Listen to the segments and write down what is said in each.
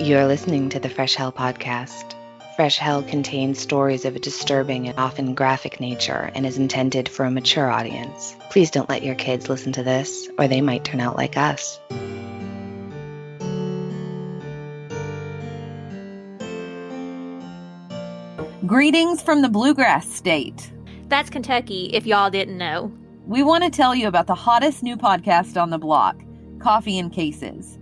You're listening to the Fresh Hell podcast. Fresh Hell contains stories of a disturbing and often graphic nature and is intended for a mature audience. Please don't let your kids listen to this, or they might turn out like us. Greetings from the Bluegrass State. That's Kentucky, if y'all didn't know. We want to tell you about the hottest new podcast on the block, Coffee and Cases.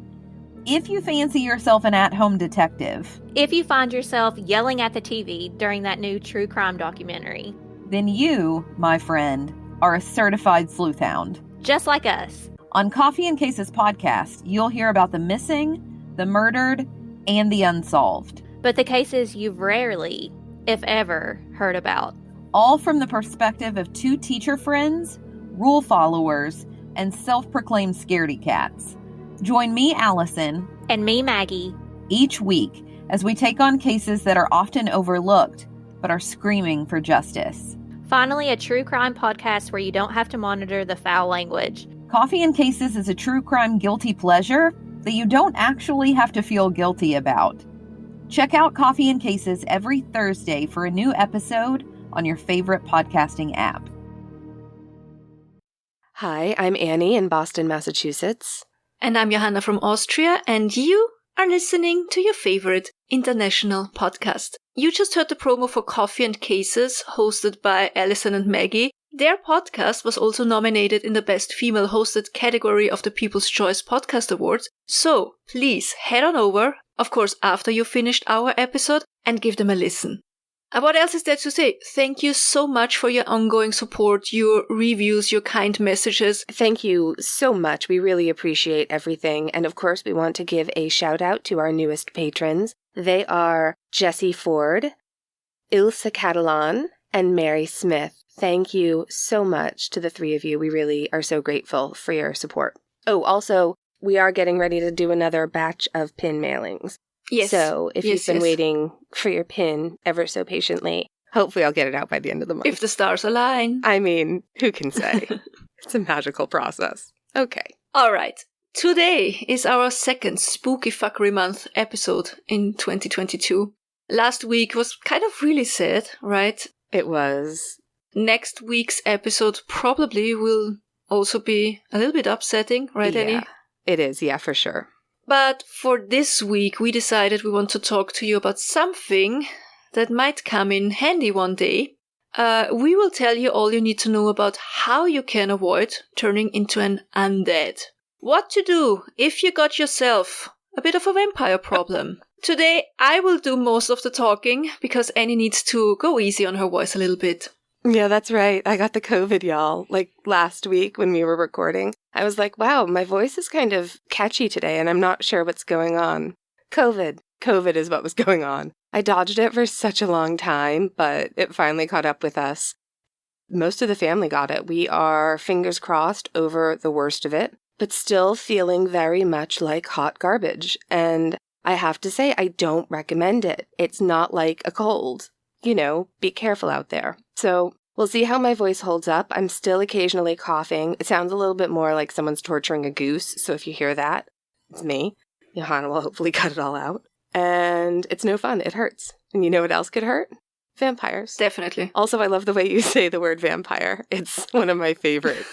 If you fancy yourself an at-home detective, If you find yourself yelling at the TV during that new true crime documentary, then you, my friend, are a certified sleuth hound. just like us. On Coffee and Cases podcast, you'll hear about the missing, the murdered, and the unsolved. But the cases you've rarely, if ever, heard about. All from the perspective of two teacher friends, rule followers, and self-proclaimed scaredy cats. Join me, Allison, And me, Maggie. each week as we take on cases that are often overlooked but are screaming for justice. Finally, a true crime podcast where you don't have to monitor the foul language. Coffee and Cases is a true crime guilty pleasure that you don't actually have to feel guilty about. Check out Coffee and Cases every Thursday for a new episode on your favorite podcasting app. Hi, I'm Annie in Boston, Massachusetts. And I'm Johanna from Austria, and you are listening to your favorite international podcast. You just heard the promo for Coffee and Cases, hosted by Alison and Maggie. Their podcast was also nominated in the Best Female Hosted category of the People's Choice Podcast Awards. So please head on over, of course after you finished our episode, and give them a listen. What else is there to say? Thank you so much for your ongoing support, your reviews, your kind messages. Thank you so much. We really appreciate everything. And of course, we want to give a shout out to our newest patrons. They are Jessie Ford, Ilse Catalan, and Mary Smith. Thank you so much to the three of you. We really are so grateful for your support. Oh, also, we are getting ready to do another batch of pin mailings. Yes. So if you've been yes. waiting for your pin ever so patiently, hopefully I'll get it out by the end of the month. If the stars align. I mean, who can say? It's a magical process. Okay. All right. Today is our second Spooky Fuckery Month episode in 2022. Last week was kind of really sad, right? It was. Next week's episode probably will also be a little bit upsetting, right, Yeah, Annie? it is. Yeah, for sure. But for this week, we decided we want to talk to you about something that might come in handy one day. We will tell you all you need to know about how you can avoid turning into an undead. What to do if you got yourself a bit of a vampire problem. Today, I will do most of the talking because Annie needs to go easy on her voice a little bit. Yeah, that's right. I got the COVID, y'all. Like last week when we were recording, I was like, wow, my voice is kind of catchy today and I'm not sure what's going on. COVID is what was going on. I dodged it for such a long time, but it finally caught up with us. Most of the family got it. We are, fingers crossed, over the worst of it, but still feeling very much like hot garbage. And I have to say, I don't recommend it. It's not like a cold. You know, be careful out there. So we'll see how my voice holds up. I'm still occasionally coughing. It sounds a little bit more like someone's torturing a goose. So if you hear that, it's me. Johanna will hopefully cut it all out. And it's no fun. It hurts. And you know what else could hurt? Vampires. Definitely. Also, I love the way you say the word vampire. It's one of my favorite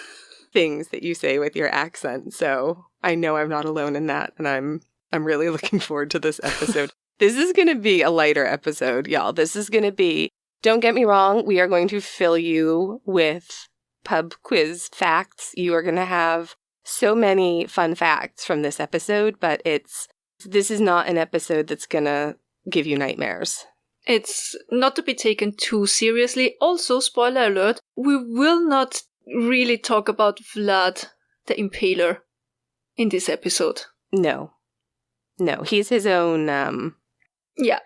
things that you say with your accent. So I know I'm not alone in that. And I'm really looking forward to this episode. This is going to be a lighter episode, y'all. This is going to be, don't get me wrong, we are going to fill you with pub quiz facts. You are going to have so many fun facts from this episode, but this is not an episode that's going to give you nightmares. It's not to be taken too seriously. Also, spoiler alert, we will not really talk about Vlad the Impaler in this episode. No, he's his own, Yeah.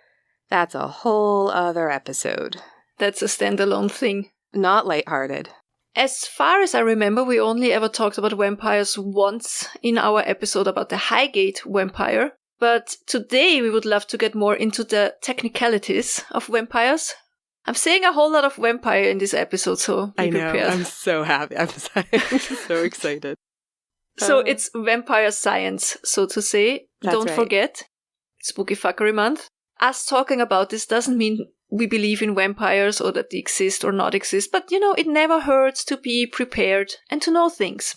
That's a whole other episode. That's a standalone thing. Not lighthearted. As far as I remember, we only ever talked about vampires once in our episode about the Highgate vampire. But today we would love to get more into the technicalities of vampires. I'm saying a whole lot of vampire in this episode, so be prepared. I'm so happy. I'm so excited. So it's vampire science, so to say. That's Don't right. forget. Spooky Fuckery Month. Us talking about this doesn't mean we believe in vampires or that they exist or not exist, but it never hurts to be prepared and to know things.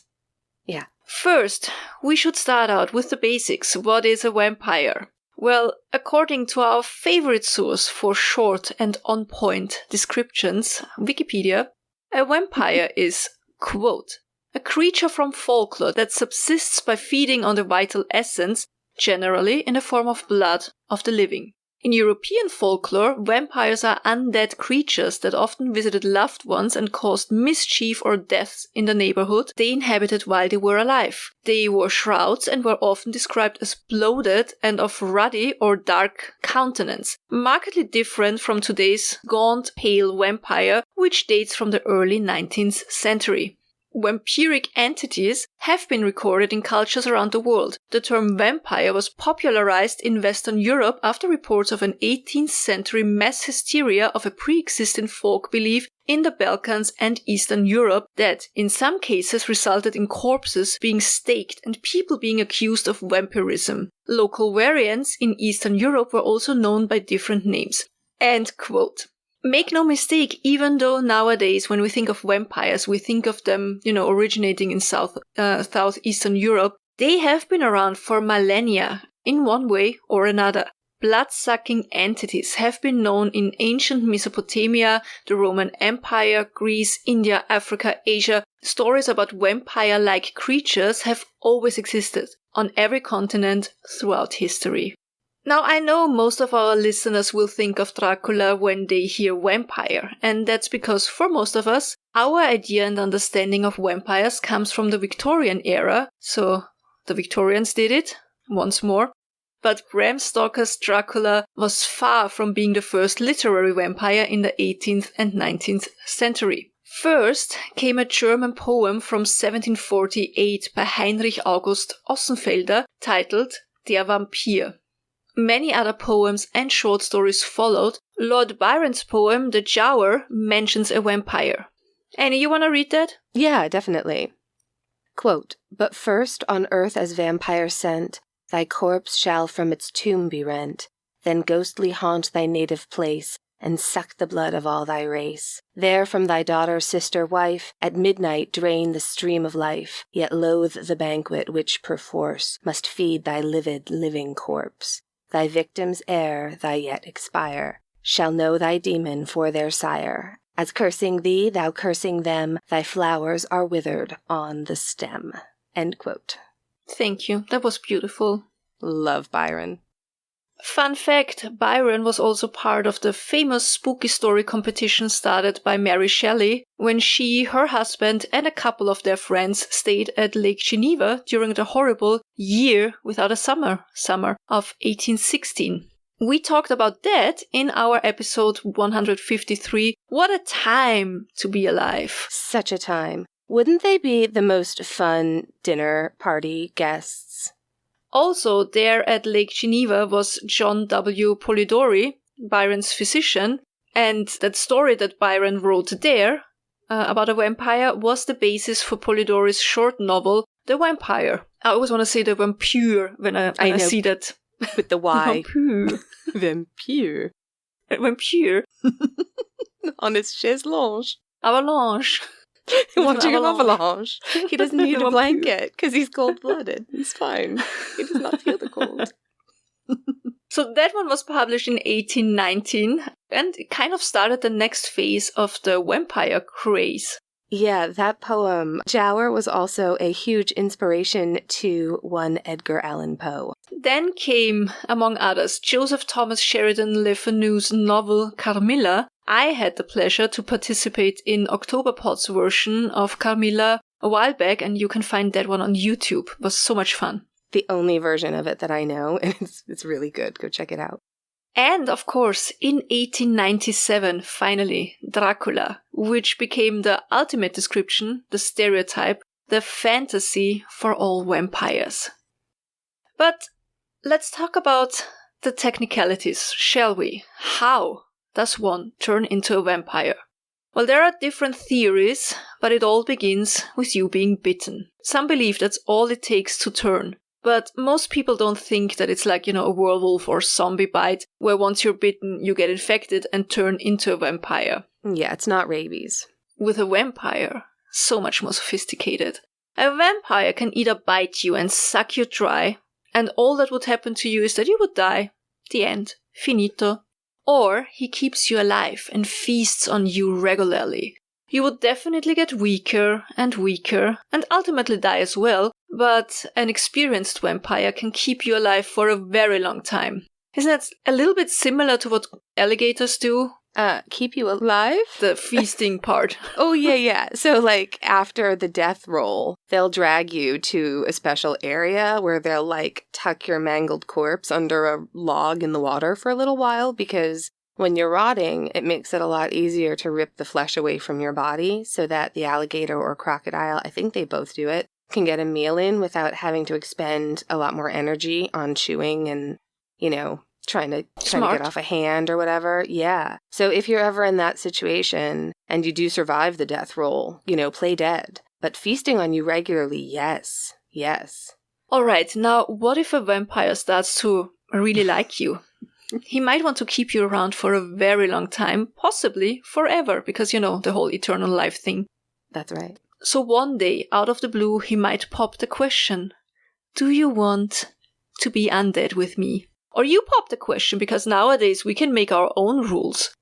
Yeah. First, we should start out with the basics. What is a vampire? Well, according to our favorite source for short and on-point descriptions, Wikipedia, a vampire is, quote, a creature from folklore that subsists by feeding on the vital essence, generally in the form of blood, of the living. In European folklore, vampires are undead creatures that often visited loved ones and caused mischief or deaths in the neighborhood they inhabited while they were alive. They wore shrouds and were often described as bloated and of ruddy or dark countenance, markedly different from today's gaunt, pale vampire, which dates from the early 19th century. Vampiric entities have been recorded in cultures around the world. The term vampire was popularized in Western Europe after reports of an 18th century mass hysteria of a pre-existing folk belief in the Balkans and Eastern Europe that, in some cases, resulted in corpses being staked and people being accused of vampirism. Local variants in Eastern Europe were also known by different names. End quote. Make no mistake, even though nowadays when we think of vampires, we think of them, originating in southeastern Europe, they have been around for millennia in one way or another. Blood-sucking entities have been known in ancient Mesopotamia, the Roman Empire, Greece, India, Africa, Asia. Stories about vampire-like creatures have always existed on every continent throughout history. Now, I know most of our listeners will think of Dracula when they hear vampire, and that's because for most of us, our idea and understanding of vampires comes from the Victorian era, so the Victorians did it, once more. But Bram Stoker's Dracula was far from being the first literary vampire in the 18th and 19th century. First came a German poem from 1748 by Heinrich August Ossenfelder titled Der Vampir. Many other poems and short stories followed. Lord Byron's poem, The Giaour, mentions a vampire. Annie, you want to read that? Yeah, definitely. Quote, but first on earth as vampire sent, thy corpse shall from its tomb be rent, then ghostly haunt thy native place, and suck the blood of all thy race. There from thy daughter, sister, wife, at midnight drain the stream of life, yet loathe the banquet which perforce must feed thy livid living corpse. Thy victims ere thy yet expire, shall know thy demon for their sire. As cursing thee, thou cursing them, thy flowers are withered on the stem. End quote. Thank you. That was beautiful. Love Byron. Fun fact, Byron was also part of the famous spooky story competition started by Mary Shelley when she, her husband, and a couple of their friends stayed at Lake Geneva during the horrible Year Without a Summer of 1816. We talked about that in our episode 153, What a Time to Be Alive. Such a time. Wouldn't they be the most fun dinner party guests? Also there at Lake Geneva was John W. Polidori, Byron's physician, and that story that Byron wrote there about a vampire was the basis for Polidori's short novel, The Vampire. I always want to say the vampire when I see that. With the Y. Vampire. Vampire. Vampire. On his chaise longue. Avalanche. Watching an avalanche. He doesn't need a Vampire. blanket because he's cold-blooded. He's fine. He does not feel the cold. So that one was published in 1819 and it kind of started the next phase of the vampire craze. Yeah, that poem, Giaour, was also a huge inspiration to one Edgar Allan Poe. Then came, among others, Joseph Thomas Sheridan Le Fanu's novel Carmilla. I had the pleasure to participate in Octoberpot's version of Carmilla a while back, and you can find that one on YouTube. It was so much fun. The only version of it that I know, and it's really good. Go check it out. And, of course, in 1897, finally, Dracula, which became the ultimate description, the stereotype, the fantasy for all vampires. But let's talk about the technicalities, shall we? How does one turn into a vampire? Well, there are different theories, but it all begins with you being bitten. Some believe that's all it takes to turn. But most people don't think that it's like, a werewolf or zombie bite, where once you're bitten, you get infected and turn into a vampire. Yeah, it's not rabies. With a vampire, so much more sophisticated. A vampire can either bite you and suck you dry, and all that would happen to you is that you would die. The end. Finito. Or he keeps you alive and feasts on you regularly. You would definitely get weaker and ultimately die as well, but an experienced vampire can keep you alive for a very long time. Isn't that a little bit similar to what alligators do? Keep you alive? The feasting part. Oh, yeah. So, like, after the death roll, they'll drag you to a special area where they'll, like, tuck your mangled corpse under a log in the water for a little while, because when you're rotting, it makes it a lot easier to rip the flesh away from your body so that the alligator or crocodile, I think they both do it, can get a meal in without having to expend a lot more energy on chewing and, trying to get off a hand or whatever. Yeah. So if you're ever in that situation and you do survive the death roll, play dead. But feasting on you regularly, yes. All right. Now, what if a vampire starts to really like you? He might want to keep you around for a very long time, possibly forever, because, the whole eternal life thing. That's right. So one day, out of the blue, he might pop the question, do you want to be undead with me? Or you pop the question, because nowadays we can make our own rules.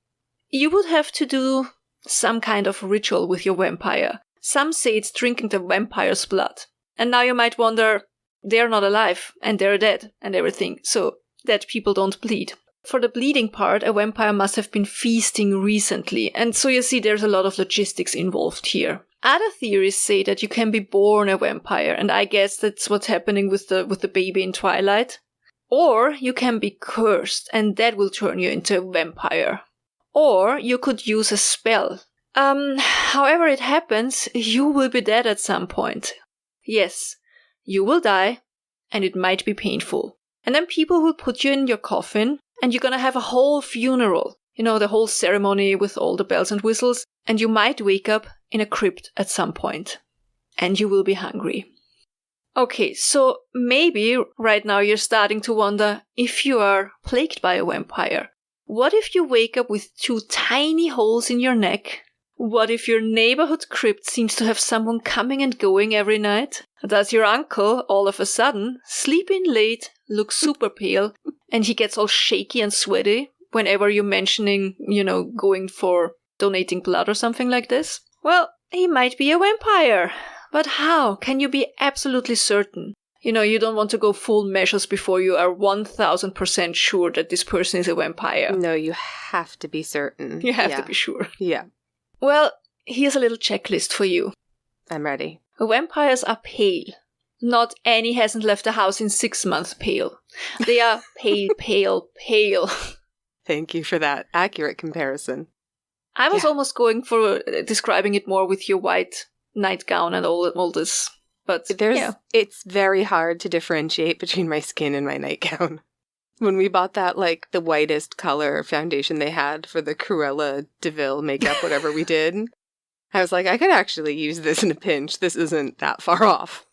You would have to do some kind of ritual with your vampire. Some say it's drinking the vampire's blood. And now you might wonder, they're not alive, and they're dead, and everything. So dead people don't bleed. For the bleeding part, a vampire must have been feasting recently. And so you see there's a lot of logistics involved here. Other theories say that you can be born a vampire, and I guess that's what's happening with the baby in Twilight. Or you can be cursed, and that will turn you into a vampire. Or you could use a spell. However it happens, you will be dead at some point. Yes, you will die, and it might be painful. And then people will put you in your coffin, and you're gonna have a whole funeral. The whole ceremony with all the bells and whistles, and you might wake up in a crypt at some point. And you will be hungry. Okay, so maybe right now you're starting to wonder if you are plagued by a vampire. What if you wake up with 2 tiny holes in your neck? What if your neighborhood crypt seems to have someone coming and going every night? Does your uncle, all of a sudden, sleep in late, look super pale, and he gets all shaky and sweaty whenever you're mentioning, going for donating blood or something like this? Well, he might be a vampire. But how can you be absolutely certain? You don't want to go full measures before you are 1000% sure that this person is a vampire. No, you have to be certain. You have to be sure. Yeah. Well, here's a little checklist for you. I'm ready. Vampires are pale. Not Annie hasn't left the house in 6 months pale. They are pale. Thank you for that accurate comparison. I was almost going for describing it more with your white nightgown and all this, but it's very hard to differentiate between my skin and my nightgown. When we bought that, the whitest color foundation they had for the Cruella de Vil makeup, whatever we did, I was like, I could actually use this in a pinch. This isn't that far off.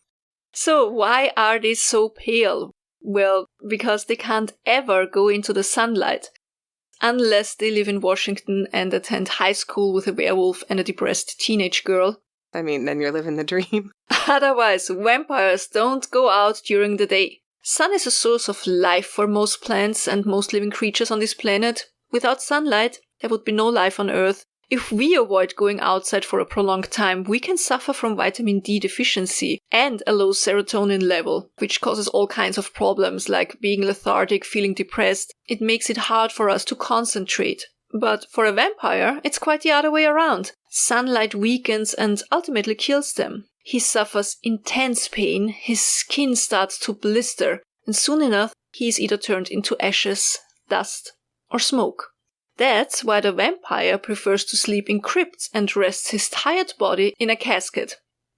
So why are they so pale? Well, because they can't ever go into the sunlight. Unless they live in Washington and attend high school with a werewolf and a depressed teenage girl. I mean, then you're living the dream. Otherwise, vampires don't go out during the day. Sun is a source of life for most plants and most living creatures on this planet. Without sunlight, there would be no life on Earth. If we avoid going outside for a prolonged time, we can suffer from vitamin D deficiency and a low serotonin level, which causes all kinds of problems like being lethargic, feeling depressed. It makes it hard for us to concentrate. But for a vampire, it's quite the other way around. Sunlight weakens and ultimately kills them. He suffers intense pain, his skin starts to blister, and soon enough, he is either turned into ashes, dust, or smoke. That's why the vampire prefers to sleep in crypts and rests his tired body in a casket.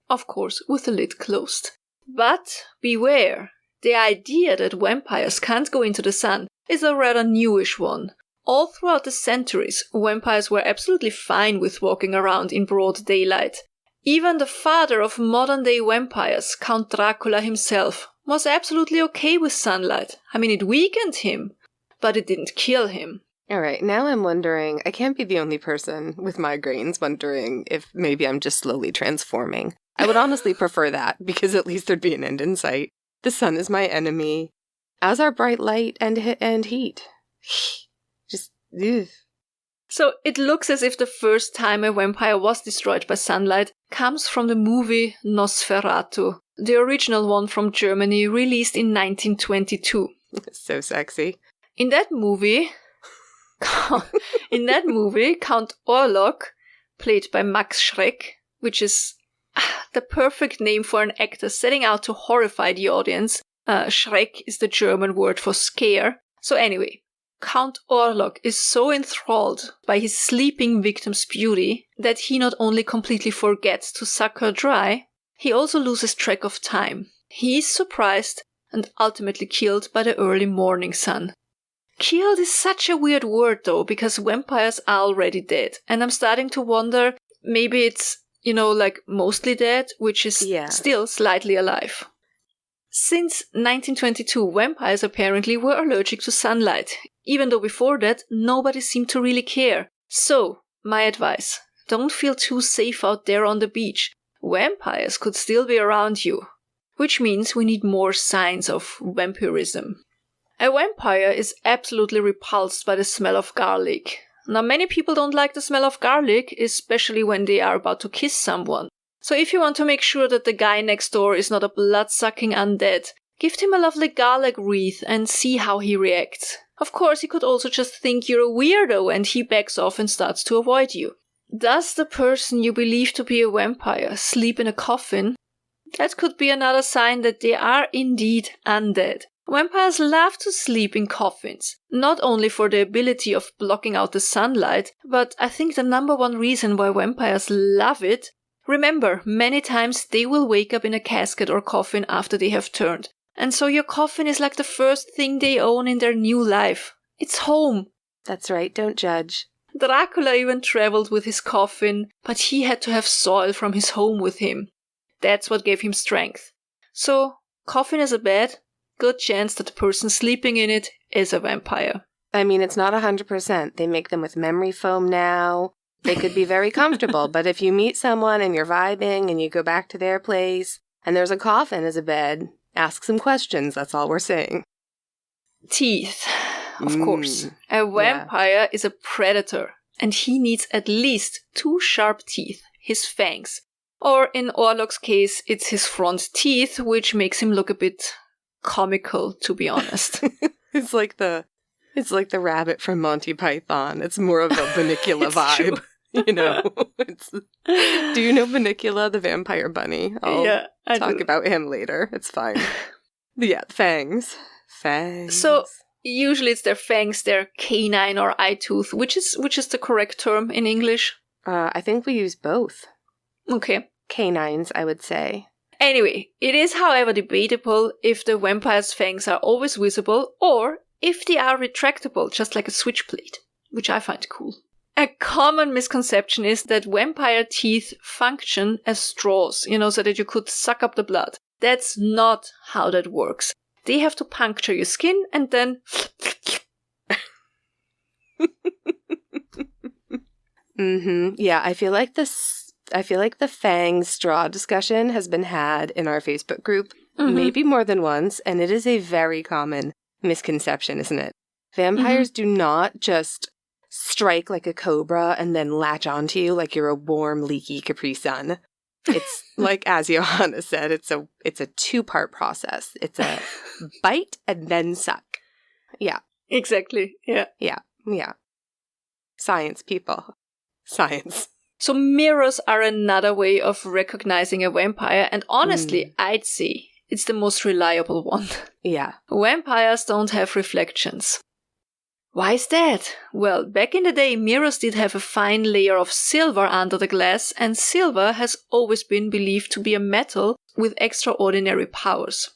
Of course, with the lid closed. But beware, the idea that vampires can't go into the sun is a rather newish one. All throughout the centuries, vampires were absolutely fine with walking around in broad daylight. Even the father of modern-day vampires, Count Dracula himself, was absolutely okay with sunlight. I mean, it weakened him, but it didn't kill him. All right, now I'm wondering, I can't be the only person with migraines wondering if maybe I'm just slowly transforming. I would honestly prefer that, because at least there'd be an end in sight. The sun is my enemy, as are bright light and heat. Just, ugh. So it looks as if the first time a vampire was destroyed by sunlight comes from the movie Nosferatu, the original one from Germany, released in 1922. So sexy. In that movie, Count Orlok, played by Max Schreck, which is the perfect name for an actor setting out to horrify the audience. Schreck is the German word for scare. So anyway, Count Orlok is so enthralled by his sleeping victim's beauty that he not only completely forgets to suck her dry, he also loses track of time. He is surprised and ultimately killed by the early morning sun. Killed is such a weird word though, because vampires are already dead. And I'm starting to wonder, maybe it's, like mostly dead, which is still slightly alive. Since 1922, vampires apparently were allergic to sunlight, even though before that, nobody seemed to really care. So, my advice, don't feel too safe out there on the beach. Vampires could still be around you, which means we need more signs of vampirism. A vampire is absolutely repulsed by the smell of garlic. Now, many people don't like the smell of garlic, especially when they are about to kiss someone. So if you want to make sure that the guy next door is not a blood-sucking undead, gift him a lovely garlic wreath and see how he reacts. Of course, he could also just think you're a weirdo and he backs off and starts to avoid you. Does the person you believe to be a vampire sleep in a coffin? That could be another sign that they are indeed undead. Vampires love to sleep in coffins, not only for the ability of blocking out the sunlight, but I think the number one reason why vampires love it. Remember, many times they will wake up in a casket or coffin after they have turned. And so your coffin is like the first thing they own in their new life. It's home. That's right, don't judge. Dracula even traveled with his coffin, but he had to have soil from his home with him. That's what gave him strength. So, coffin is a bed, good chance that the person sleeping in it is a vampire. I mean, it's not 100%. They make them with memory foam now. They could be very comfortable, but if you meet someone and you're vibing and you go back to their place and there's a coffin as a bed, ask some questions, that's all we're saying. Teeth, of course. A vampire is a predator, and he needs at least 2 sharp teeth, his fangs. Or in Orlok's case, it's his front teeth, which makes him look a bit comical, to be honest. It's like the rabbit from Monty Python. It's more of a Bunnicula vibe. True. Do you know Bunnicula, the vampire bunny? I'll talk about him later. It's fine. Yeah, fangs. So usually it's their fangs, their canine or eye tooth, which is the correct term in English. I think we use both. Okay. Canines, I would say. Anyway, it is however debatable if the vampire's fangs are always visible or if they are retractable, just like a switchblade, which I find cool. A common misconception is that vampire teeth function as straws, so that you could suck up the blood. That's not how that works. They have to puncture your skin and then... Yeah, I feel like the Fangs straw discussion has been had in our Facebook group maybe more than once, and it is a very common misconception, isn't it? Vampires do not just strike like a cobra and then latch onto you like you're a warm, leaky Capri Sun. It's like, as Johanna said, it's a 2-part process. It's a bite and then suck. Yeah. Exactly. Yeah. Yeah. Science, people. Science. So mirrors are another way of recognizing a vampire, and honestly, I'd say it's the most reliable one. Yeah. Vampires don't have reflections. Why is that? Well, back in the day, mirrors did have a fine layer of silver under the glass, and silver has always been believed to be a metal with extraordinary powers.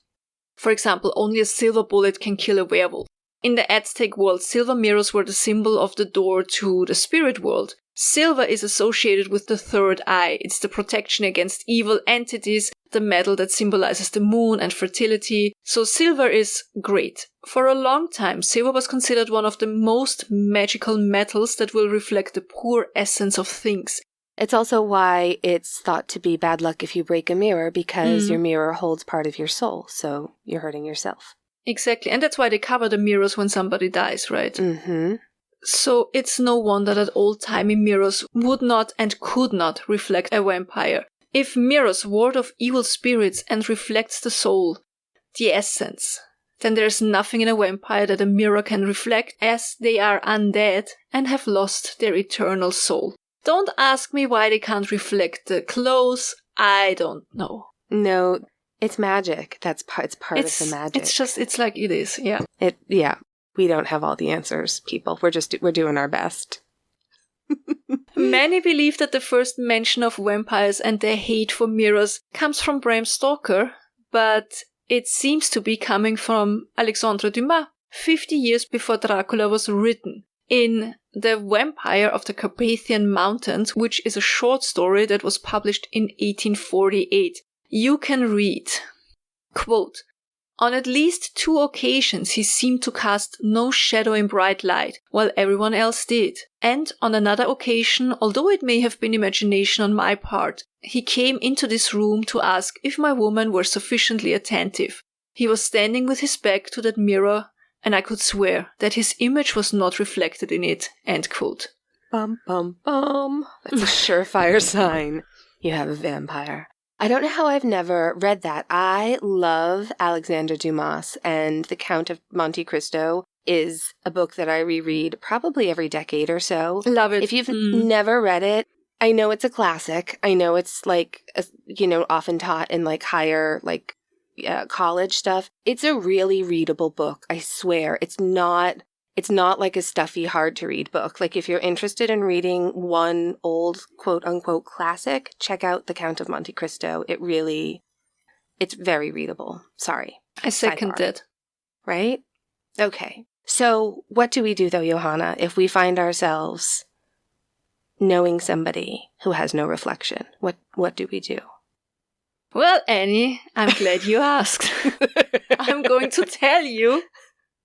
For example, only a silver bullet can kill a werewolf. In the Aztec world, silver mirrors were the symbol of the door to the spirit world. Silver is associated with the third eye. It's the protection against evil entities, the metal that symbolizes the moon and fertility. So silver is great. For a long time, silver was considered one of the most magical metals that will reflect the pure essence of things. It's also why it's thought to be bad luck if you break a mirror, because your mirror holds part of your soul, so you're hurting yourself. Exactly, and that's why they cover the mirrors when somebody dies, right? Mm-hmm. So it's no wonder that old-timey mirrors would not and could not reflect a vampire. If mirrors ward off evil spirits and reflects the soul, the essence, then there's nothing in a vampire that a mirror can reflect, as they are undead and have lost their eternal soul. Don't ask me why they can't reflect the clothes. I don't know. No, it's magic. It's part of the magic. It's like it is, yeah. Yeah. We don't have all the answers, people. We're doing our best. Many believe that the first mention of vampires and their hate for mirrors comes from Bram Stoker, but it seems to be coming from Alexandre Dumas, 50 years before Dracula was written. In The Vampire of the Carpathian Mountains, which is a short story that was published in 1848, you can read, quote, "On at least 2 occasions he seemed to cast no shadow in bright light, while everyone else did. And on another occasion, although it may have been imagination on my part, he came into this room to ask if my woman were sufficiently attentive. He was standing with his back to that mirror, and I could swear that his image was not reflected in it." End quote. Bum, bum, bum. That's a surefire sign you have a vampire. I don't know how I've never read that. I love Alexander Dumas, and The Count of Monte Cristo is a book that I reread probably every decade or so. Love it. If you've never read it, I know it's a classic. I know it's like, often taught in like higher, like college stuff. It's a really readable book. I swear. It's not like a stuffy, hard to read book. Like if you're interested in reading one old quote unquote classic, check out The Count of Monte Cristo. It's very readable. Sorry. I second Sidebar. that. Right? Okay. So what do we do though, Johanna, if we find ourselves knowing somebody who has no reflection? What do we do? Well, Annie, I'm glad you asked. I'm going to tell you,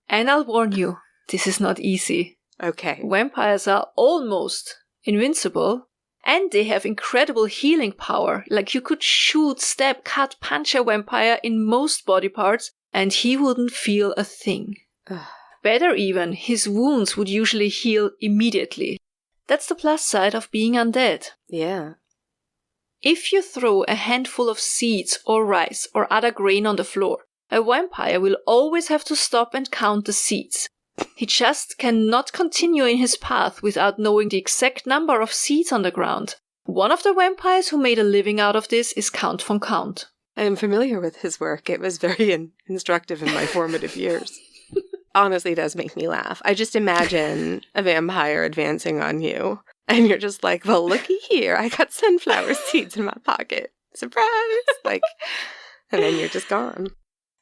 and I'll warn you, this is not easy. Okay. Vampires are almost invincible, and they have incredible healing power. Like you could shoot, stab, cut, punch a vampire in most body parts, and he wouldn't feel a thing. Better even, his wounds would usually heal immediately. That's the plus side of being undead. Yeah. If you throw a handful of seeds or rice or other grain on the floor, a vampire will always have to stop and count the seeds. He just cannot continue in his path without knowing the exact number of seeds on the ground. One of the vampires who made a living out of this is Count von Count. I am familiar with his work. It was very instructive in my formative years. Honestly, does make me laugh. I just imagine a vampire advancing on you, and you're just like, well, looky here. I got sunflower seeds in my pocket. Surprise! And then you're just gone.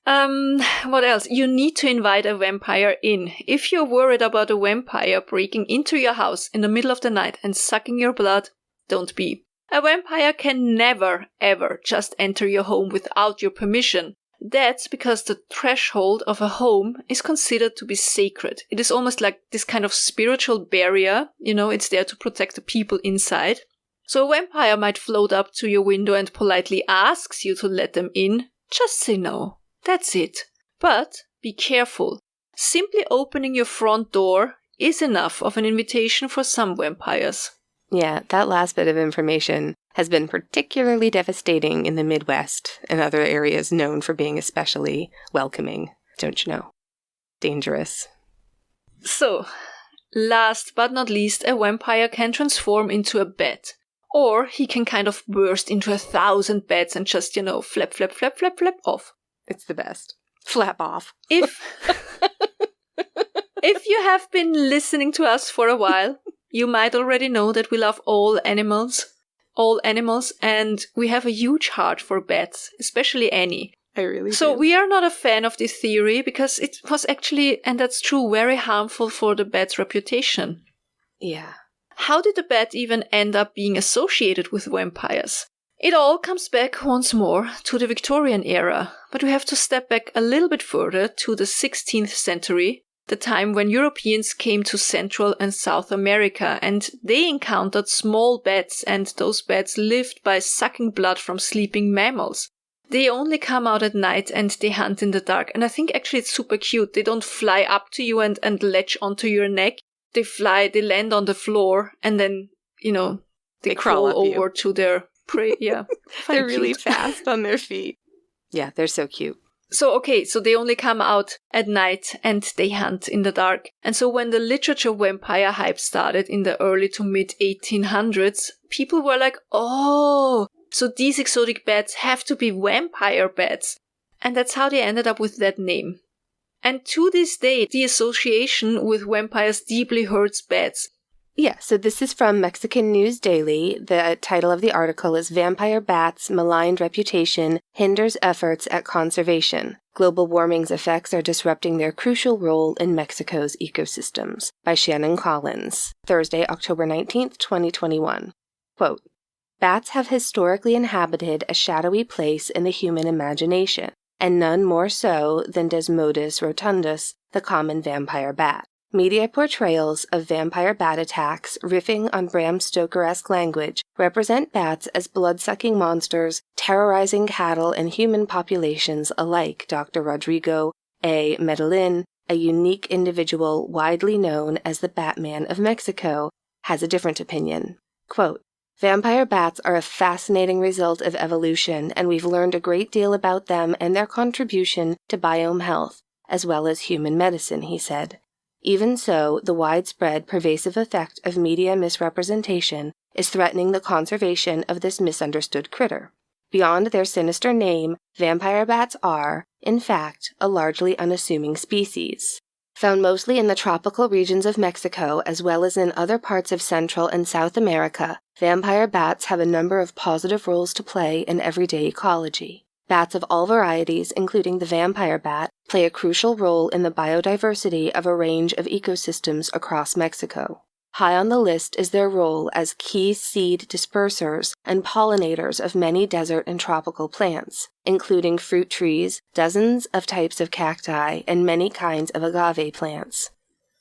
What else? You need to invite a vampire in. If you're worried about a vampire breaking into your house in the middle of the night and sucking your blood, don't be. A vampire can never, ever just enter your home without your permission. That's because the threshold of a home is considered to be sacred. It is almost like this kind of spiritual barrier. It's there to protect the people inside. So a vampire might float up to your window and politely asks you to let them in. Just say no. That's it. But be careful. Simply opening your front door is enough of an invitation for some vampires. Yeah, that last bit of information has been particularly devastating in the Midwest and other areas known for being especially welcoming, don't you know? Dangerous. So, last but not least, a vampire can transform into a bat. Or he can kind of burst into 1,000 bats and just, flap, flap, flap, flap, flap off. It's the best. Flap off. If you have been listening to us for a while, you might already know that we love all animals, and we have a huge heart for bats, especially Annie. I really do. So we are not a fan of this theory because it was actually, and that's true, very harmful for the bat's reputation. Yeah. how did the bat even end up being associated with vampires? It all comes back once more to the Victorian era, but we have to step back a little bit further to the 16th century, the time when Europeans came to Central and South America and they encountered small bats, and those bats lived by sucking blood from sleeping mammals. They only come out at night and they hunt in the dark, and I think actually it's super cute. They don't fly up to you and latch onto your neck. They land on the floor, and then, they crawl over to their prey. Yeah. They're really fast on their feet. Yeah, they're so cute. So they only come out at night and they hunt in the dark. And so when the literature vampire hype started in the early to mid 1800s, people were like, oh, so these exotic bats have to be vampire bats. And that's how they ended up with that name. And to this day, the association with vampires deeply hurts bats. Yeah, so this is from Mexican News Daily. The title of the article is Vampire Bats' Maligned Reputation Hinders Efforts at Conservation. Global Warming's Effects Are Disrupting Their Crucial Role in Mexico's Ecosystems by Shannon Collins, Thursday, October 19th, 2021. Quote, bats have historically inhabited a shadowy place in the human imagination, and none more so than Desmodus rotundus, the common vampire bat. Media portrayals of vampire bat attacks, riffing on Bram Stoker-esque language, represent bats as blood-sucking monsters, terrorizing cattle and human populations alike. Dr. Rodrigo A. Medellin, a unique individual widely known as the Batman of Mexico, has a different opinion. Quote, vampire bats are a fascinating result of evolution, and we've learned a great deal about them and their contribution to biome health, as well as human medicine, he said. Even so, the widespread, pervasive effect of media misrepresentation is threatening the conservation of this misunderstood critter. Beyond their sinister name, vampire bats are, in fact, a largely unassuming species. Found mostly in the tropical regions of Mexico as well as in other parts of Central and South America, vampire bats have a number of positive roles to play in everyday ecology. Bats of all varieties, including the vampire bat, play a crucial role in the biodiversity of a range of ecosystems across Mexico. High on the list is their role as key seed dispersers and pollinators of many desert and tropical plants, including fruit trees, dozens of types of cacti, and many kinds of agave plants.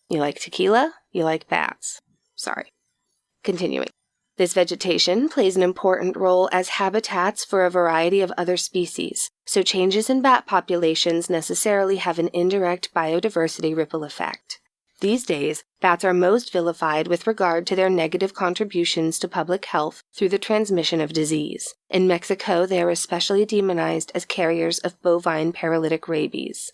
You like tequila? You like bats. Sorry. Continuing. This vegetation plays an important role as habitats for a variety of other species, so changes in bat populations necessarily have an indirect biodiversity ripple effect. These days, bats are most vilified with regard to their negative contributions to public health through the transmission of disease. In Mexico, they are especially demonized as carriers of bovine paralytic rabies.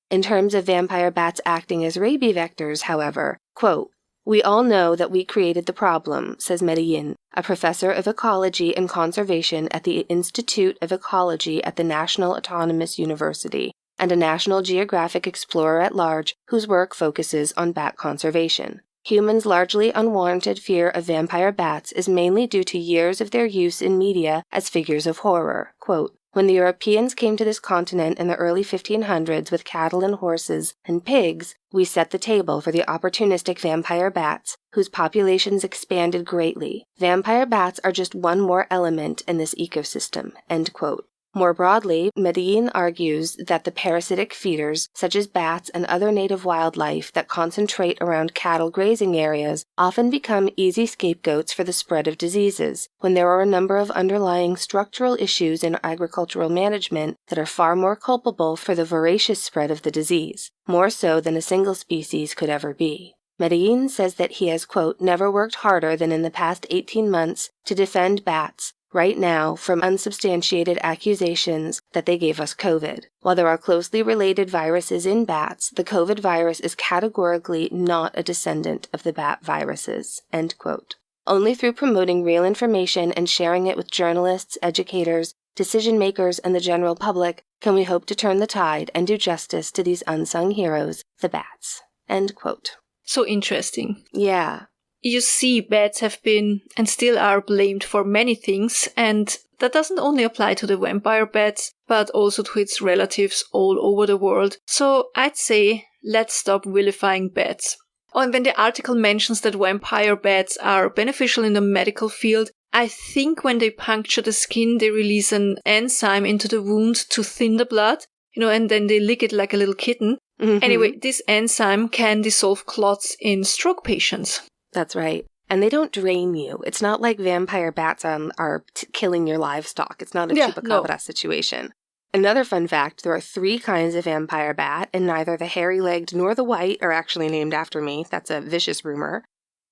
In terms of vampire bats acting as rabies vectors, however, quote, we all know that we created the problem, says Medellin, a professor of ecology and conservation at the Institute of Ecology at the National Autonomous University, and a National Geographic explorer at large whose work focuses on bat conservation. Humans' largely unwarranted fear of vampire bats is mainly due to years of their use in media as figures of horror. Quote, when the Europeans came to this continent in the early 1500s with cattle and horses and pigs, we set the table for the opportunistic vampire bats, whose populations expanded greatly. Vampire bats are just one more element in this ecosystem, end quote. More broadly, Medellin argues that the parasitic feeders, such as bats and other native wildlife that concentrate around cattle grazing areas, often become easy scapegoats for the spread of diseases, when there are a number of underlying structural issues in agricultural management that are far more culpable for the voracious spread of the disease, more so than a single species could ever be. Medellin says that he has, quote, never worked harder than in the past 18 months to defend bats, right now, from unsubstantiated accusations that they gave us COVID. While there are closely related viruses in bats, the COVID virus is categorically not a descendant of the bat viruses, end quote. Only through promoting real information and sharing it with journalists, educators, decision makers, and the general public can we hope to turn the tide and do justice to these unsung heroes, the bats, end quote. So interesting. Yeah. You see, bats have been and still are blamed for many things, and that doesn't only apply to the vampire bats, but also to its relatives all over the world. So I'd say, let's stop vilifying bats. And when the article mentions that vampire bats are beneficial in the medical field, I think when they puncture the skin, they release an enzyme into the wound to thin the blood, and then they lick it like a little kitten. Mm-hmm. Anyway, this enzyme can dissolve clots in stroke patients. That's right. And they don't drain you. It's not like vampire bats are killing your livestock. It's not a chupacabra situation. Another fun fact, there are 3 kinds of vampire bat, and neither the hairy-legged nor the white are actually named after me. That's a vicious rumor.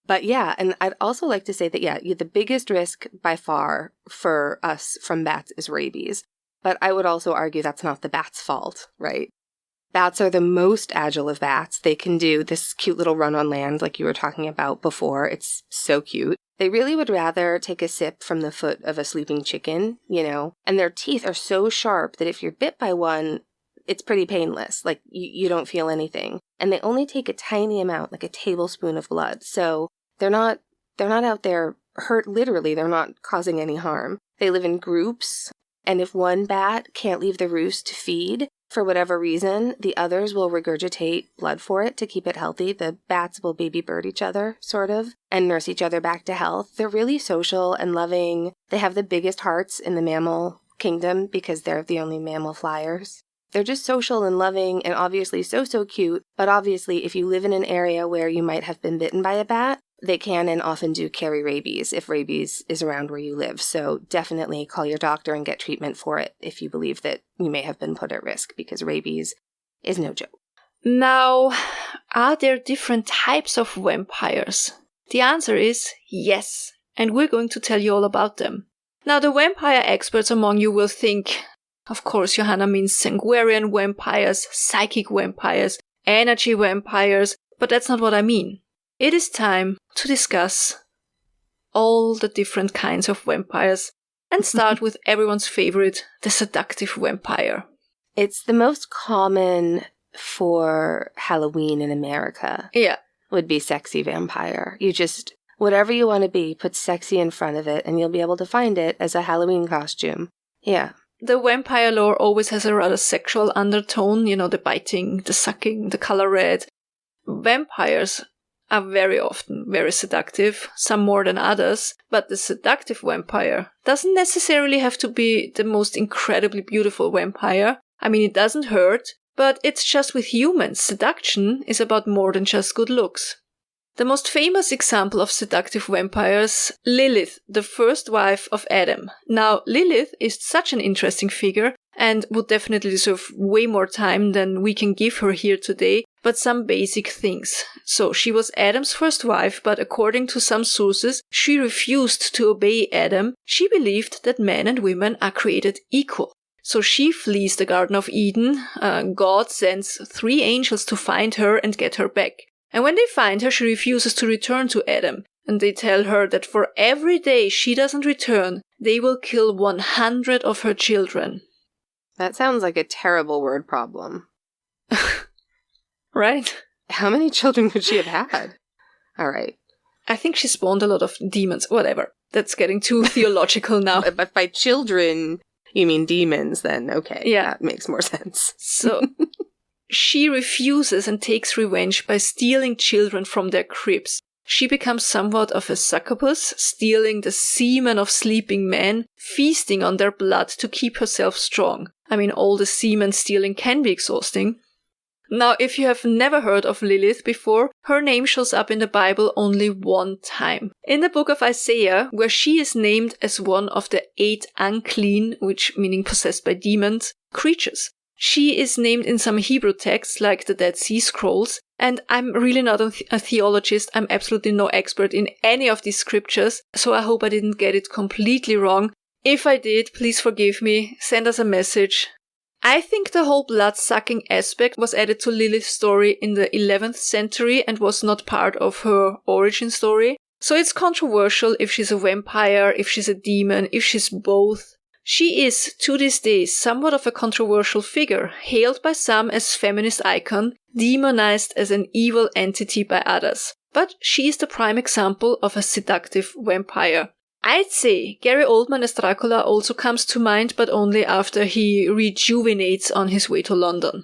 But yeah, and I'd also like to say that, the biggest risk by far for us from bats is rabies. But I would also argue that's not the bat's fault, right? Bats are the most agile of bats. They can do this cute little run on land like you were talking about before. It's so cute. They really would rather take a sip from the foot of a sleeping chicken, and their teeth are so sharp that if you're bit by one, it's pretty painless. Like, you don't feel anything. And they only take a tiny amount, like a tablespoon of blood. So they're not out there hurt, literally. They're not causing any harm. They live in groups. And if one bat can't leave the roost to feed, for whatever reason, the others will regurgitate blood for it to keep it healthy. The bats will baby bird each other, sort of, and nurse each other back to health. They're really social and loving. They have the biggest hearts in the mammal kingdom because they're the only mammal flyers. They're just social and loving and obviously so cute. But obviously, if you live in an area where you might have been bitten by a bat, they can and often do carry rabies if rabies is around where you live. So definitely call your doctor and get treatment for it if you believe that you may have been put at risk, because rabies is no joke. Now, are there different types of vampires? The answer is yes, and we're going to tell you all about them. Now, the vampire experts among you will think, of course, Johanna means sanguarian vampires, psychic vampires, energy vampires, but that's not what I mean. It is time to discuss all the different kinds of vampires and start with everyone's favorite, the seductive vampire. It's the most common for Halloween in America. Yeah. Would be sexy vampire. You just, whatever you want to be, put sexy in front of it and you'll be able to find it as a Halloween costume. Yeah. The vampire lore always has a rather sexual undertone, the biting, the sucking, the color red. Vampires are very often very seductive, some more than others, but the seductive vampire doesn't necessarily have to be the most incredibly beautiful vampire. I mean, it doesn't hurt, but it's just with humans. Seduction is about more than just good looks. The most famous example of seductive vampires, Lilith, the first wife of Adam. Now, Lilith is such an interesting figure and would definitely deserve way more time than we can give her here today, but some basic things. So, she was Adam's first wife, but according to some sources, she refused to obey Adam. She believed that men and women are created equal. So she flees the Garden of Eden. God sends 3 angels to find her and get her back. And when they find her, she refuses to return to Adam. And they tell her that for every day she doesn't return, they will kill 100 of her children. That sounds like a terrible word problem. Right? How many children could she have had? All right. I think she spawned a lot of demons. Whatever. That's getting too theological now. But by children, you mean demons then? Okay. Yeah. That makes more sense. So she refuses and takes revenge by stealing children from their cribs. She becomes somewhat of a succubus, stealing the semen of sleeping men, feasting on their blood to keep herself strong. I mean, all the semen stealing can be exhausting. Now, if you have never heard of Lilith before, her name shows up in the Bible only one time. In the book of Isaiah, where she is named as one of the 8 unclean, which meaning possessed by demons, creatures. She is named in some Hebrew texts, like the Dead Sea Scrolls, and I'm really not a theologist. I'm absolutely no expert in any of these scriptures, so I hope I didn't get it completely wrong. If I did, please forgive me. Send us a message. I think the whole blood-sucking aspect was added to Lilith's story in the 11th century and was not part of her origin story. So it's controversial if she's a vampire, if she's a demon, if she's both. She is, to this day, somewhat of a controversial figure, hailed by some as feminist icon, demonized as an evil entity by others. But she is the prime example of a seductive vampire. I'd say Gary Oldman as Dracula also comes to mind, but only after he rejuvenates on his way to London.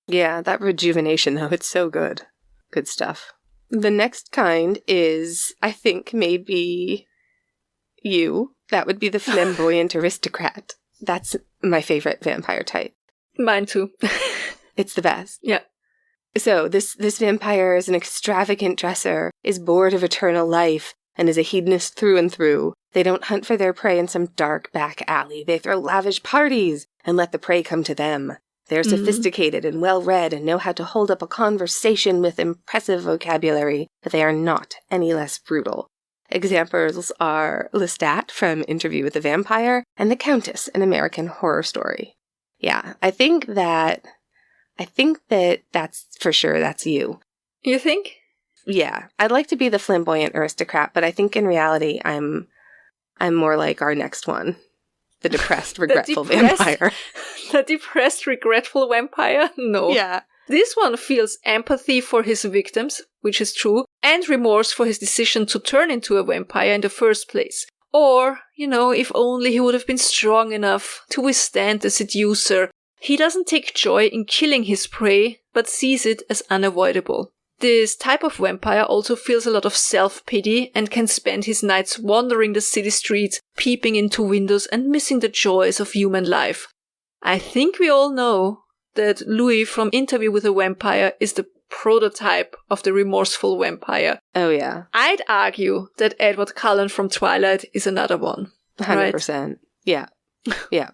Yeah, that rejuvenation, though, it's so good. Good stuff. The next kind is, I think, maybe you. That would be the Flamboyant Aristocrat. That's my favorite vampire type. Mine too. It's the best. Yeah. So this vampire is an extravagant dresser, is bored of eternal life, and is a hedonist through and through. They don't hunt for their prey in some dark back alley. They throw lavish parties and let the prey come to them. They're sophisticated and well-read and know how to hold up a conversation with impressive vocabulary, but they are not any less brutal. Examples are Lestat from Interview with the Vampire and the Countess in American Horror Story. Yeah, I think that that's for sure that's you. You think? Yeah, I'd like to be the Flamboyant Aristocrat, but I think in reality I'm more like our next one. The depressed, regretful vampire. The depressed, regretful vampire? No. Yeah. This one feels empathy for his victims, which is true, and remorse for his decision to turn into a vampire in the first place. Or, if only he would have been strong enough to withstand the seducer. He doesn't take joy in killing his prey, but sees it as unavoidable. This type of vampire also feels a lot of self-pity and can spend his nights wandering the city streets, peeping into windows and missing the joys of human life. I think we all know that Louis from Interview with a Vampire is the prototype of the remorseful vampire. Oh, yeah. I'd argue that Edward Cullen from Twilight is another one. 100%. Right? Yeah. Yeah.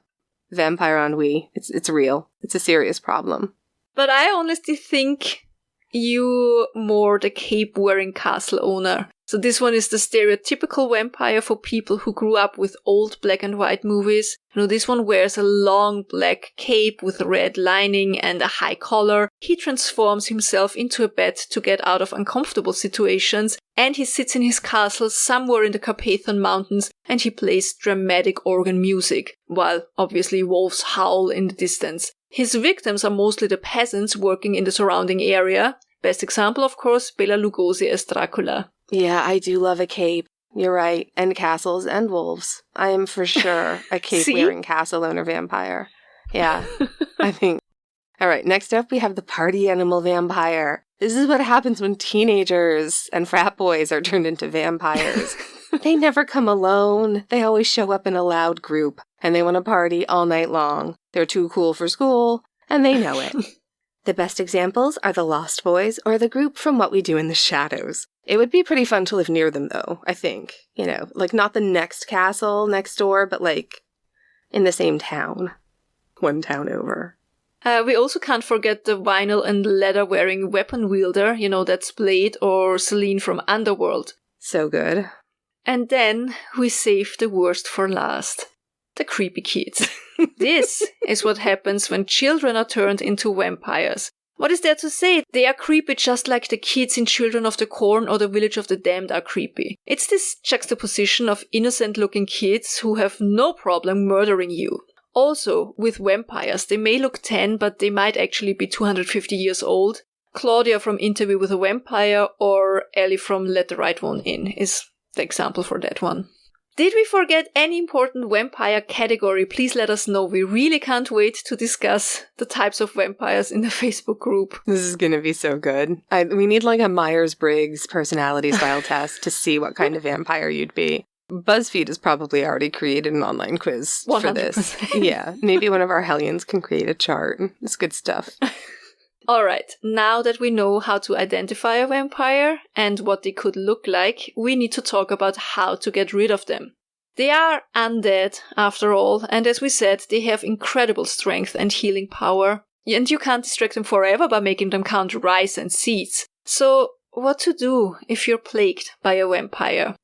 Vampire ennui. It's real. It's a serious problem. But I honestly think you more the cape-wearing castle owner. So this one is the stereotypical vampire for people who grew up with old black and white movies. This one wears a long black cape with a red lining and a high collar. He transforms himself into a bat to get out of uncomfortable situations, and he sits in his castle somewhere in the Carpathian Mountains and he plays dramatic organ music, while obviously wolves howl in the distance. His victims are mostly the peasants working in the surrounding area. Best example, of course, Bela Lugosi as Dracula. Yeah, I do love a cape. You're right. And castles and wolves. I am for sure a cape-wearing castle owner vampire. Yeah, I think. All right, next up we have the party animal vampire. This is what happens when teenagers and frat boys are turned into vampires. They never come alone. They always show up in a loud group, and they want to party all night long. They're too cool for school, and they know it. The best examples are the Lost Boys or the group from What We Do in the Shadows. It would be pretty fun to live near them, though, I think. Not the next castle next door, but, in the same town. One town over. We also can't forget the vinyl and leather-wearing weapon wielder, that's Blade or Celine from Underworld. So good. And then we save the worst for last. The creepy kids. This is what happens when children are turned into vampires. What is there to say? They are creepy just like the kids in Children of the Corn or the Village of the Damned are creepy. It's this juxtaposition of innocent-looking kids who have no problem murdering you. Also, with vampires, they may look 10, but they might actually be 250 years old. Claudia from Interview with a Vampire or Ellie from Let the Right One In is the example for that one. Did we forget any important vampire category? Please let us know. We really can't wait to discuss the types of vampires in the Facebook group. This is going to be so good. We need a Myers-Briggs personality style test to see what kind of vampire you'd be. BuzzFeed has probably already created an online quiz 100%. For this. Yeah, maybe one of our Hellions can create a chart. It's good stuff. Alright, now that we know how to identify a vampire and what they could look like, we need to talk about how to get rid of them. They are undead, after all, and as we said, they have incredible strength and healing power. And you can't distract them forever by making them count rice and seeds. So, what to do if you're plagued by a vampire?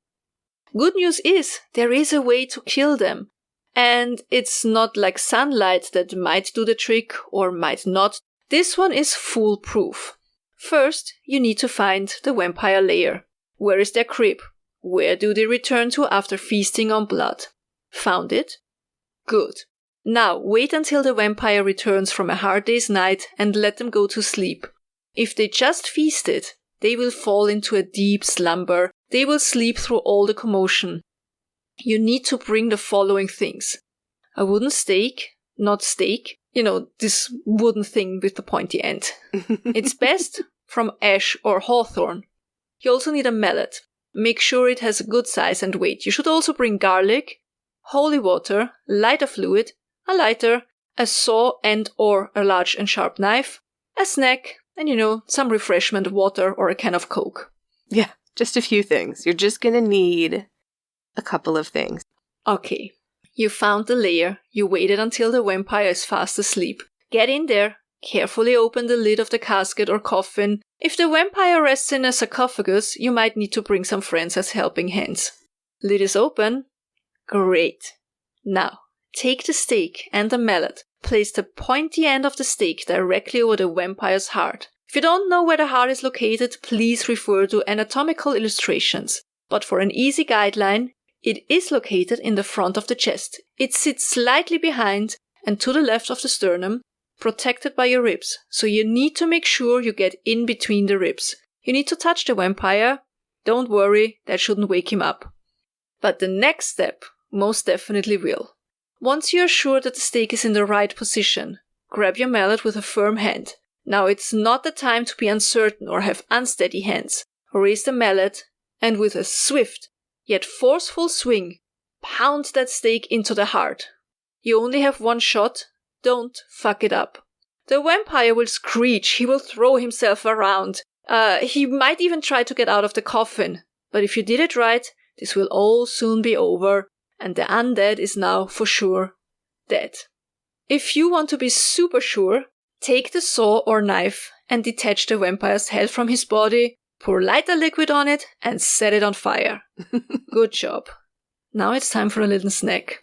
Good news is, there is a way to kill them. And it's not like sunlight that might do the trick or might not. This one is foolproof. First, you need to find the vampire lair. Where is their crib? Where do they return to after feasting on blood? Found it? Good. Now, wait until the vampire returns from a hard day's night and let them go to sleep. If they just feasted, they will fall into a deep slumber. They will sleep through all the commotion. You need to bring the following things. A wooden stake, not steak. This wooden thing with the pointy end. It's best from ash or hawthorn. You also need a mallet. Make sure it has a good size and weight. You should also bring garlic, holy water, lighter fluid, a lighter, a saw and or a large and sharp knife, a snack, and some refreshment, water or a can of Coke. Yeah, just a few things. You're just gonna need a couple of things. Okay. You found the lair. You waited until the vampire is fast asleep. Get in there. Carefully open the lid of the casket or coffin. If the vampire rests in a sarcophagus, you might need to bring some friends as helping hands. Lid is open. Great. Now, take the stake and the mallet. Place the pointy end of the stake directly over the vampire's heart. If you don't know where the heart is located, please refer to anatomical illustrations. But for an easy guideline, it is located in the front of the chest. It sits slightly behind and to the left of the sternum, protected by your ribs, so you need to make sure you get in between the ribs. You need to touch the vampire. Don't worry, that shouldn't wake him up. But the next step most definitely will. Once you are sure that the stake is in the right position, grab your mallet with a firm hand. Now it's not the time to be uncertain or have unsteady hands. Raise the mallet and with a swift yet forceful swing, pound that stake into the heart. You only have one shot. Don't fuck it up. The vampire will screech, he will throw himself around. He might even try to get out of the coffin. But if you did it right, this will all soon be over, and the undead is now for sure dead. If you want to be super sure, take the saw or knife and detach the vampire's head from his body, pour lighter liquid on it, and set it on fire. Good job. Now it's time for a little snack.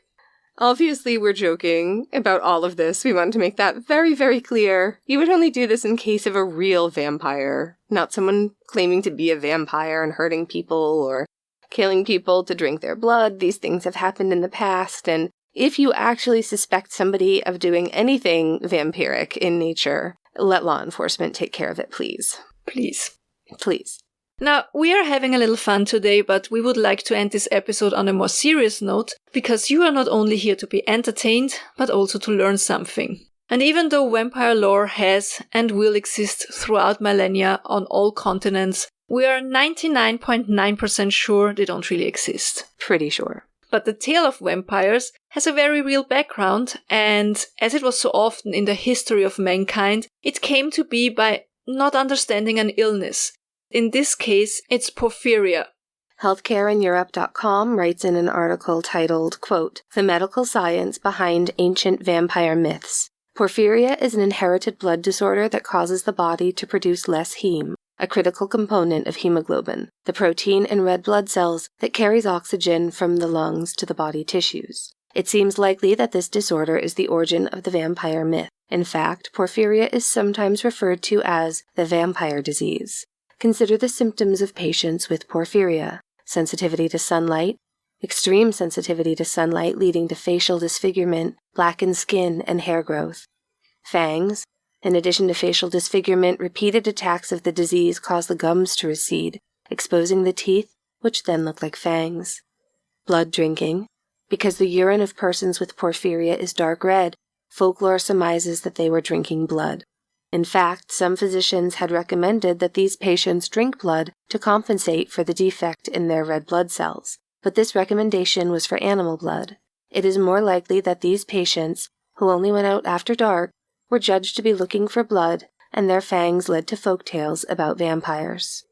Obviously, we're joking about all of this. We want to make that very, very clear. You would only do this in case of a real vampire, not someone claiming to be a vampire and hurting people or killing people to drink their blood. These things have happened in the past, and if you actually suspect somebody of doing anything vampiric in nature, let law enforcement take care of it, please. Please. Please. Now, we are having a little fun today, but we would like to end this episode on a more serious note, because you are not only here to be entertained, but also to learn something. And even though vampire lore has and will exist throughout millennia on all continents, we are 99.9% sure they don't really exist. Pretty sure. But the tale of vampires has a very real background, and as it was so often in the history of mankind, it came to be by not understanding an illness. In this case, it's porphyria. Healthcareineurope.com writes in an article titled, quote, "The Medical Science Behind Ancient Vampire Myths. Porphyria is an inherited blood disorder that causes the body to produce less heme, a critical component of hemoglobin, the protein in red blood cells that carries oxygen from the lungs to the body tissues. It seems likely that this disorder is the origin of the vampire myth. In fact, porphyria is sometimes referred to as the vampire disease. Consider the symptoms of patients with porphyria: sensitivity to sunlight, extreme sensitivity to sunlight leading to facial disfigurement, blackened skin, and hair growth. Fangs. In addition to facial disfigurement, repeated attacks of the disease cause the gums to recede, exposing the teeth, which then look like fangs. Blood drinking. Because the urine of persons with porphyria is dark red, folklore surmises that they were drinking blood. In fact, some physicians had recommended that these patients drink blood to compensate for the defect in their red blood cells, but this recommendation was for animal blood. It is more likely that these patients, who only went out after dark, were judged to be looking for blood, and their fangs led to folktales about vampires.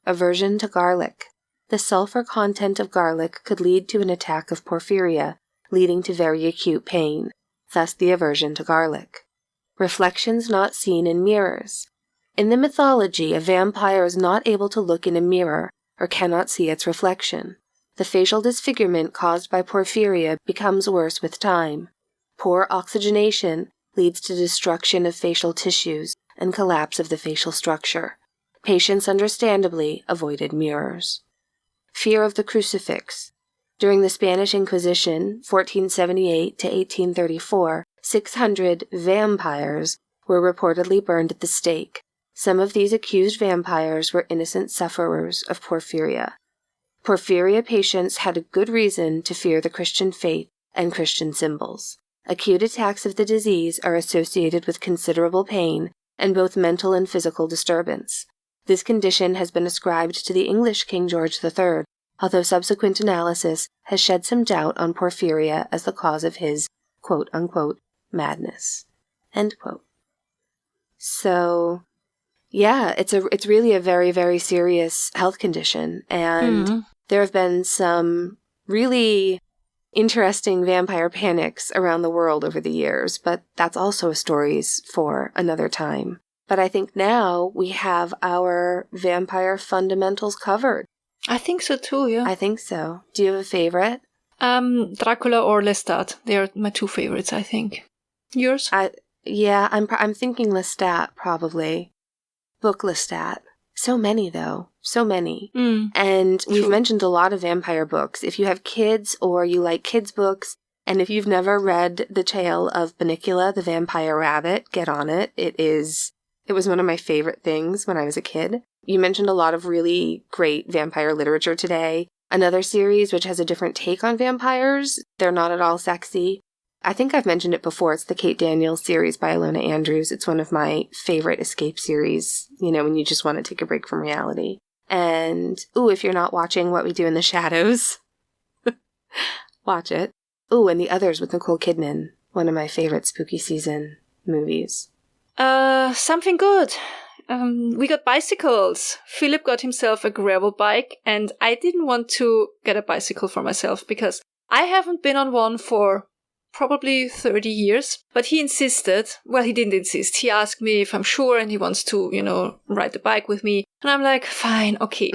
Aversion to garlic. The sulfur content of garlic could lead to an attack of porphyria, leading to very acute pain, thus the aversion to garlic. Reflections not seen in mirrors. In the mythology, a vampire is not able to look in a mirror or cannot see its reflection. The facial disfigurement caused by porphyria becomes worse with time. Poor oxygenation leads to destruction of facial tissues and collapse of the facial structure. Patients understandably avoided mirrors. Fear of the crucifix. During the Spanish Inquisition, 1478 to 1834, 600 vampires were reportedly burned at the stake. Some of these accused vampires were innocent sufferers of porphyria. Porphyria patients had a good reason to fear the Christian faith and Christian symbols. Acute attacks of the disease are associated with considerable pain and both mental and physical disturbance. This condition has been ascribed to the English King George III, although subsequent analysis has shed some doubt on Porphyria as the cause of his quote-unquote madness. End quote. So, yeah, it's really a very, very serious health condition, and there have been some really interesting vampire panics around the world over the years, but that's also stories for another time. But I think now we have our vampire fundamentals covered. I think so too, yeah. I think so. Do you have a favorite? Dracula or Lestat. They are my two favorites, I think. Yours? I'm thinking Lestat, probably. Book Lestat. So many, though. So many. And we've mentioned a lot of vampire books. If you have kids or you like kids' books, and if you've never read The Tale of Bunnicula, the Vampire Rabbit, get on it. It was one of my favorite things when I was a kid. You mentioned a lot of really great vampire literature today. Another series which has a different take on vampires. They're not at all sexy. I think I've mentioned it before. It's the Kate Daniels series by Ilona Andrews. It's one of my favorite escape series, when you just want to take a break from reality. And, if you're not watching What We Do in the Shadows, watch it. And The Others with Nicole Kidman, one of my favorite spooky season movies. Something good. We got bicycles. Philip got himself a gravel bike, and I didn't want to get a bicycle for myself because I haven't been on one for probably 30 years, but he insisted. Well, he didn't insist. He asked me if I'm sure and he wants to, ride the bike with me. And I'm like, fine, okay.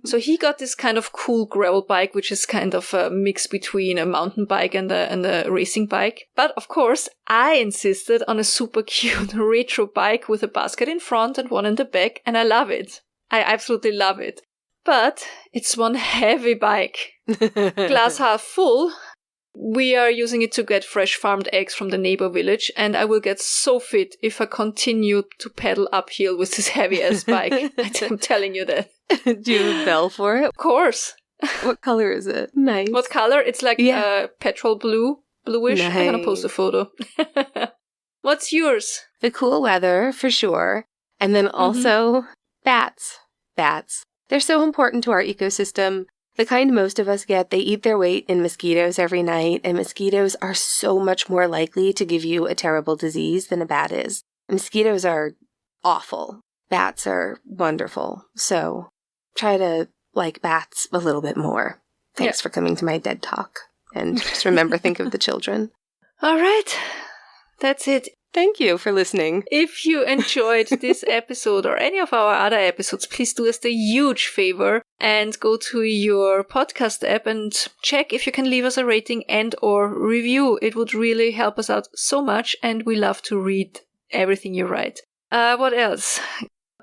So he got this kind of cool gravel bike, which is kind of a mix between a mountain bike and a racing bike. But of course, I insisted on a super cute retro bike with a basket in front and one in the back, and I love it. I absolutely love it. But it's one heavy bike. Glass half full. We are using it to get fresh farmed eggs from the neighbor village, and I will get so fit if I continue to pedal uphill with this heavy-ass bike. I'm telling you that. Do you have a bell for it? Of course. What color is it? Nice. What color? It's like petrol bluish. Nice. I'm going to post a photo. What's yours? The cool weather, for sure. And then also bats. Bats. They're so important to our ecosystem. The kind most of us get, they eat their weight in mosquitoes every night, and mosquitoes are so much more likely to give you a terrible disease than a bat is. Mosquitoes are awful. Bats are wonderful. So try to like bats a little bit more. Thanks for coming to my dead talk. And just remember, think of the children. All right. That's it. Thank you for listening. If you enjoyed this episode or any of our other episodes, please do us the huge favor and go to your podcast app and check if you can leave us a rating and or review. It would really help us out so much, and we love to read everything you write. What else?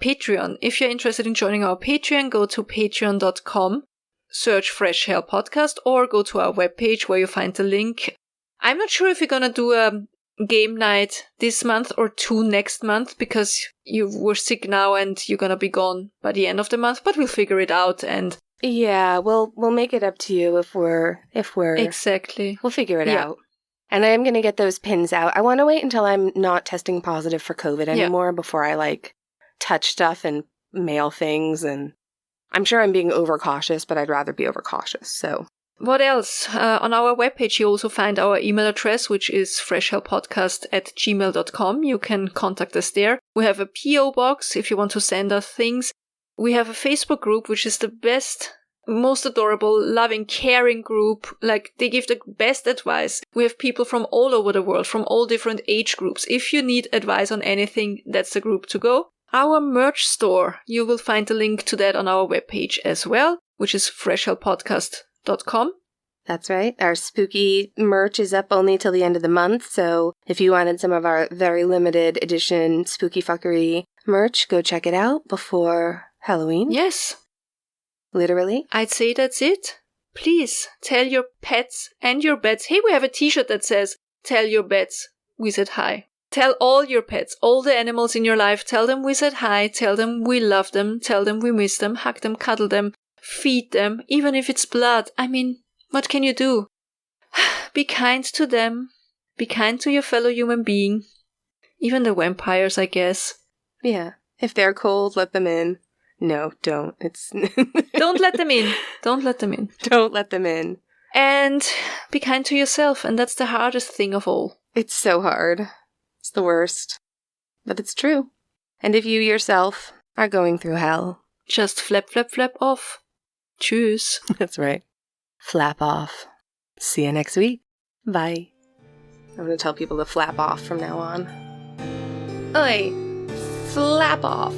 Patreon. If you're interested in joining our Patreon, go to patreon.com, search Fresh Hell Podcast, or go to our webpage where you find the link. I'm not sure if we're going to do a game night this month or 2 next month because you were sick now and you're gonna be gone by the end of the month, but we'll figure it out. And we'll make it up to you if we're exactly, we'll figure it out. And I am gonna get those pins out. I want to wait until I'm not testing positive for COVID anymore before I touch stuff and mail things. And I'm sure I'm being overcautious, but I'd rather be overcautious. So what else? On our webpage, you also find our email address, which is freshhellpodcast@gmail.com. You can contact us there. We have a P.O. box if you want to send us things. We have a Facebook group, which is the best, most adorable, loving, caring group. They give the best advice. We have people from all over the world, from all different age groups. If you need advice on anything, that's the group to go. Our merch store, you will find the link to that on our webpage as well, which is freshhellpodcast.com. That's right. Our spooky merch is up only till the end of the month, so if you wanted some of our very limited edition spooky fuckery merch, go check it out before Halloween. Yes. Literally. I'd say that's it. Please tell your pets and your pets. Hey, we have a t-shirt that says, tell your pets we said hi. Tell all your pets, all the animals in your life, tell them we said hi, tell them we love them, tell them we miss them, hug them, cuddle them, feed them, even if it's blood. I mean, what can you do? Be kind to them. Be kind to your fellow human being. Even the vampires, I guess. Yeah. If they're cold, let them in. No, don't. Don't let them in. Don't let them in. Don't let them in. And be kind to yourself, and that's the hardest thing of all. It's so hard. It's the worst. But it's true. And if you yourself are going through hell, just flap, flap, flap off. Tschüss. That's right. Flap off. See you next week. Bye. I'm going to tell people to flap off from now on. Oi, flap off.